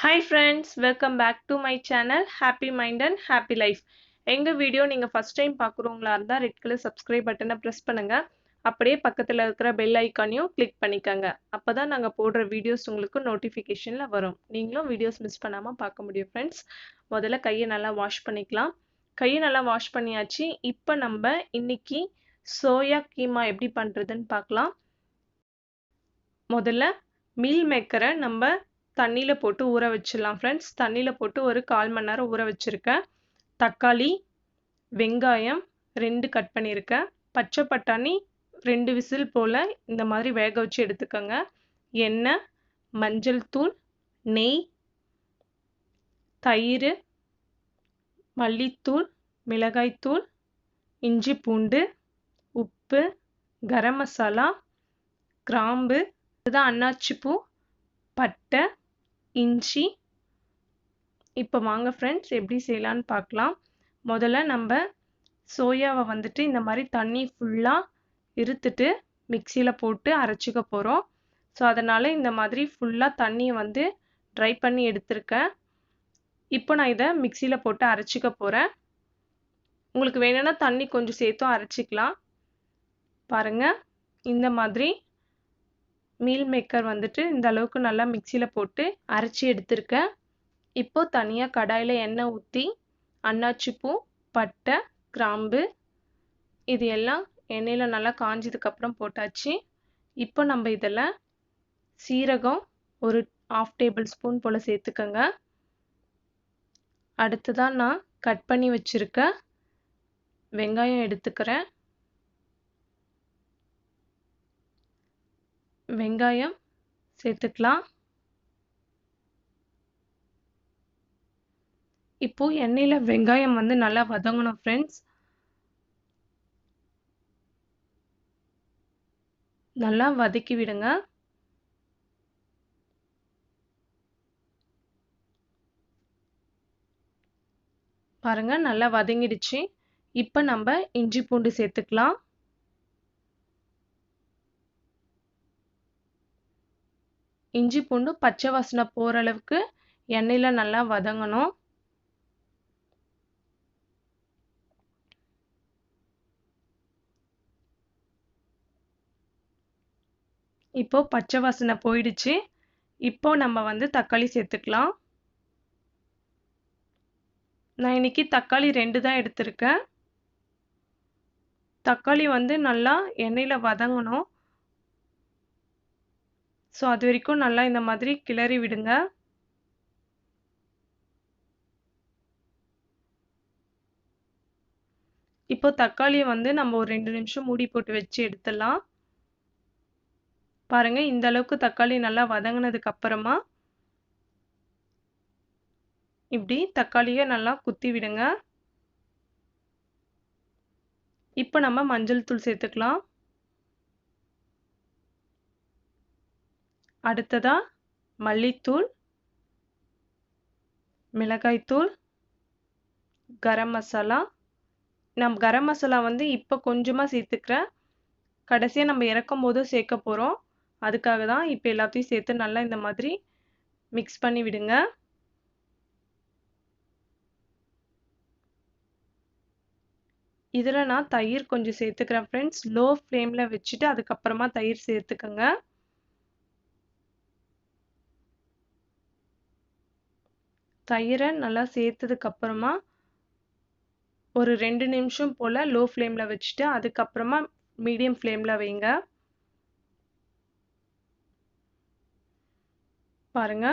Hi friends, welcome back to my channel Happy Mind and Happy Life. எங்க video நீங்க first time பார்க்குறவங்களா இருந்தா red colour subscribe பட்டனை press பண்ணுங்க. அப்படியே பக்கத்துல இருக்கிற bell ஐகானையும் click பண்ணிக்கங்க. அப்பதான் நாங்க போடுற வீடியோஸ் உங்களுக்கு notificationல வரும். நீங்களும் வீடியோஸ் மிஸ் பண்ணாம பார்க்க முடியும் friends. முதல்ல கையை நல்லா வாஷ் பண்ணிக்கலாம். கையை நல்லா வாஷ் பண்ணியாச்சு. இப்போ நம்ம இன்னைக்கு சோயா கீமா எப்படி பண்றதுன்னு பார்க்கலாம். முதல்ல மீல் மேக்கரை நம்ம தண்ணியில போட்டு ஊற வச்சிடலாம் ஃப்ரெண்ட்ஸ். தண்ணியில போட்டு ஒரு 1/4 மணி நேரம் ஊற வச்சிருக்கேன். தக்காளி, வெங்காயம் 2 கட் பண்ணியிருக்கேன். பச்சை பட்டாணி 2 விசில் போல இந்த மாதிரி வேக வச்சு எடுத்துக்கோங்க. எண்ணெய், மஞ்சள் தூள், நெய், தயிர், மல்லித்தூள், மிளகாய்த்தூள், இஞ்சி பூண்டு, உப்பு, கரம் மசாலா, கிராம்பு, இதுதான் அன்னாச்சிப்பூ, பட்டை, இஞ்சி. இப்போ வாங்க ஃப்ரெண்ட்ஸ் எப்படி செய்யலான்னு பார்க்கலாம். முதல்ல நம்ம சோயாவை வந்துட்டு இந்த மாதிரி தண்ணி ஃபுல்லாக இருத்துட்டு மிக்சியில் போட்டு அரைச்சிக்க போகிறோம். ஸோ அதனால் இந்த மாதிரி ஃபுல்லாக தண்ணியை வந்து ட்ரை பண்ணி எடுத்திருக்கேன். இப்போ நான் இதை மிக்சியில் போட்டு அரைச்சிக்க போகிறேன். உங்களுக்கு வேணும்னா தண்ணி கொஞ்சம் சேர்த்தும் அரைச்சிக்கலாம். பாருங்கள், இந்த மாதிரி மீல் மேக்கர் வந்துட்டு இந்த அளவுக்கு நல்லா மிக்சியில் போட்டு அரைச்சி எடுத்திருக்கேன். இப்போ தனியாக கடாயில் எண்ணெய் ஊற்றி அன்னாச்சிப்பூ, பட்டை, கிராம்பு இது எல்லாம் எண்ணெயில் நல்லா காஞ்சதுக்கப்புறம் போட்டாச்சு. இப்போ நம்ம இதில் சீரகம் ஒரு 1/2 டேபிள் ஸ்பூன் போல் சேர்த்துக்கோங்க. அடுத்ததான் நான் கட் பண்ணி வச்சுருக்க வெங்காயம் எடுத்துக்கிறேன். வெங்காயம் சேர்த்துக்கலாம். இப்போ எண்ணெயில் வெங்காயம் வந்து நல்லா வதங்கணும் ஃப்ரெண்ட்ஸ். நல்லா வதக்கி விடுங்க. பாருங்க, நல்லா வதங்கிடுச்சு. இப்போ நம்ம இஞ்சி பூண்டு சேர்த்துக்கலாம். இஞ்சி பூண்டு பச்சை வாசனை போகிற அளவுக்கு எண்ணெயில் நல்லா வதங்கணும். இப்போ பச்சை வாசனை போயிடுச்சு. இப்போ நம்ம வந்து தக்காளி சேர்த்துக்கலாம். நான் இன்னைக்கு தக்காளி 2 தான் எடுத்திருக்கேன். தக்காளி வந்து நல்லா எண்ணெயில் வதங்கணும். ஸோ அது வரைக்கும் நல்லா இந்த மாதிரி கிளறி விடுங்க. இப்போ தக்காளியை வந்து நம்ம ஒரு 2 நிமிஷம் மூடி போட்டு வச்சு எடுத்துடலாம். பாருங்க, இந்த அளவுக்கு தக்காளி நல்லா வதங்கினதுக்கு அப்புறமா இப்படி தக்காளியை நல்லா குத்தி விடுங்க. இப்போ நம்ம மஞ்சள் தூள் சேர்த்துக்கலாம். அடுத்ததா மல்லித்தூள், மிளகாய்த்தூள், கரம் மசாலா. நம்ம கரம் மசாலா வந்து இப்போ கொஞ்சமாக சேர்த்துக்கிறேன். கடைசியாக நம்ம இறக்கும் போதும் சேர்க்க போகிறோம். அதுக்காக தான் இப்போ எல்லாத்தையும் சேர்த்து நல்லா இந்த மாதிரி மிக்ஸ் பண்ணி விடுங்க. இதில் நான் தயிர் கொஞ்சம் சேர்த்துக்கிறேன் ஃப்ரெண்ட்ஸ். லோ ஃப்ளேமில் வச்சுட்டு அதுக்கப்புறமா தயிர் சேர்த்துக்கோங்க. தயிரை நல்லா சேர்த்ததுக்கப்புறமா ஒரு 2 நிமிஷம் போல் லோ ஃப்ளேமில் வச்சுட்டு அதுக்கப்புறமா மீடியம் ஃப்ளேமில் வைங்க. பாருங்க,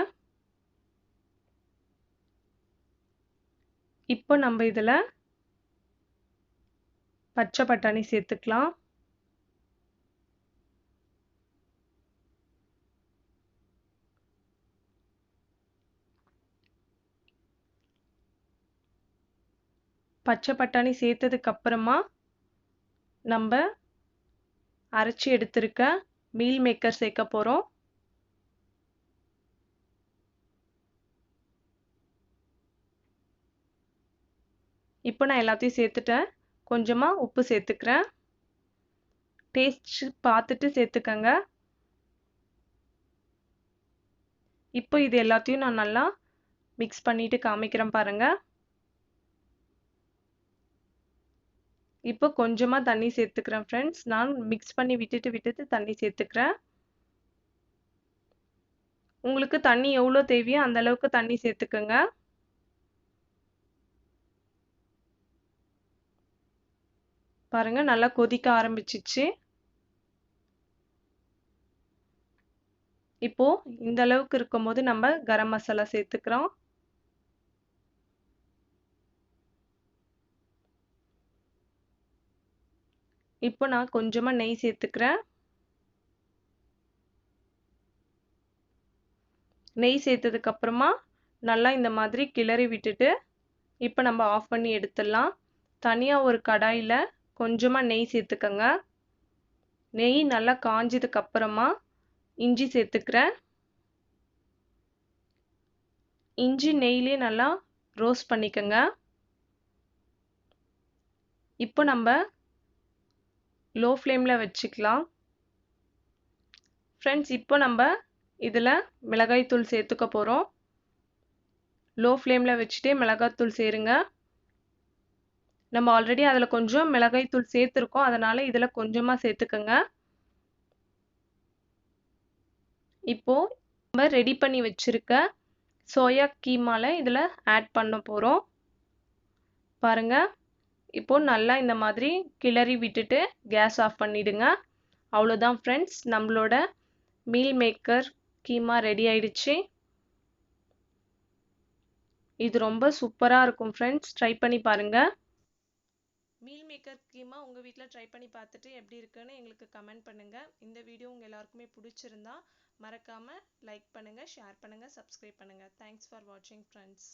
இப்போ நம்ம இதில் பச்சை பட்டாணி சேர்த்துக்கலாம். பச்சை பட்டாணி சேர்த்ததுக்கு அப்புறமா நம்ம அரைச்சி எடுத்திருக்க மீல் மேக்கர் சேர்க்க போகிறோம். இப்போ நான் எல்லாத்தையும் சேர்த்துட்டேன். கொஞ்சமாக உப்பு சேர்த்துக்கிறேன். டேஸ்ட் பார்த்துட்டு சேர்த்துக்கங்க. இப்போ இது எல்லாத்தையும் நான் நல்லா மிக்ஸ் பண்ணிட்டு காமிக்கிறேன் பாருங்க. இப்போ கொஞ்சமா தண்ணி சேர்த்துக்கிறேன் ஃப்ரெண்ட்ஸ். நான் மிக்ஸ் பண்ணி விட்டுட்டு தண்ணி சேர்த்துக்கிறேன். உங்களுக்கு தண்ணி எவ்வளோ தேவையோ அந்த அளவுக்கு தண்ணி சேர்த்துக்கங்க. பாருங்க நல்லா கொதிக்க ஆரம்பிச்சிச்சு. இப்போ இந்த அளவுக்கு இருக்கும்போது நம்ம கரம் மசாலா சேர்த்துக்கிறோம். இப்போ நான் கொஞ்சமா நெய் சேர்த்துக்கிறேன். நெய் சேர்த்ததுக்கு அப்புறமா நல்லா இந்த மாதிரி கிளறி விட்டுட்டு இப்போ நம்ம ஆஃப் பண்ணி எடுத்துடலாம். தனியா ஒரு கடாயில கொஞ்சமா நெய் சேர்த்துக்கங்க. நெய் நல்லா காஞ்சதுக்கு அப்புறமா இஞ்சி சேர்த்துக்கிறேன். இஞ்சி நெய்லயே நல்லா ரோஸ்ட் பண்ணிக்கங்க. இப்போ நம்ம லோ ஃப்ளேம்ல வச்சுக்கலாம். ஃப்ரெண்ட்ஸ் இப்போ நம்ம இதில் மிளகாய் தூள் சேர்த்துக்க போகிறோம். லோ ஃப்ளேமில் வச்சுட்டே மிளகாய் தூள் சேருங்க. நம்ம ஆல்ரெடி அதில் கொஞ்சம் மிளகாய் தூள் சேர்த்துருக்கோம், அதனால இதில் கொஞ்சமாக சேர்த்துக்கங்க. இப்போ நம்ம ரெடி பண்ணி வச்சிருக்க சோயா கீமால இதில் ஆட் பண்ண போகிறோம். பாருங்க இப்போ நல்லா இந்த மாதிரி கிளறி விட்டுட்டு கேஸ் ஆஃப் பண்ணிடுங்க. அவ்வளோதான் ஃப்ரெண்ட்ஸ், நம்மளோட மீல் மேக்கர் கீமா ரெடி ஆயிடுச்சு. இது ரொம்ப சூப்பராக இருக்கும் ஃப்ரெண்ட்ஸ், ட்ரை பண்ணி பாருங்க. மீல் மேக்கர் கீமா உங்கள் வீட்டில் ட்ரை பண்ணி பார்த்துட்டு எப்படி இருக்குன்னு எங்களுக்கு கமெண்ட் பண்ணுங்கள். இந்த வீடியோ உங்கள் எல்லாருக்குமே பிடிச்சிருந்தா மறக்காமல் லைக் பண்ணுங்கள், ஷேர் பண்ணுங்கள், சப்ஸ்கிரைப் பண்ணுங்கள். தேங்க்ஸ் ஃபார் வாட்சிங் ஃப்ரெண்ட்ஸ்.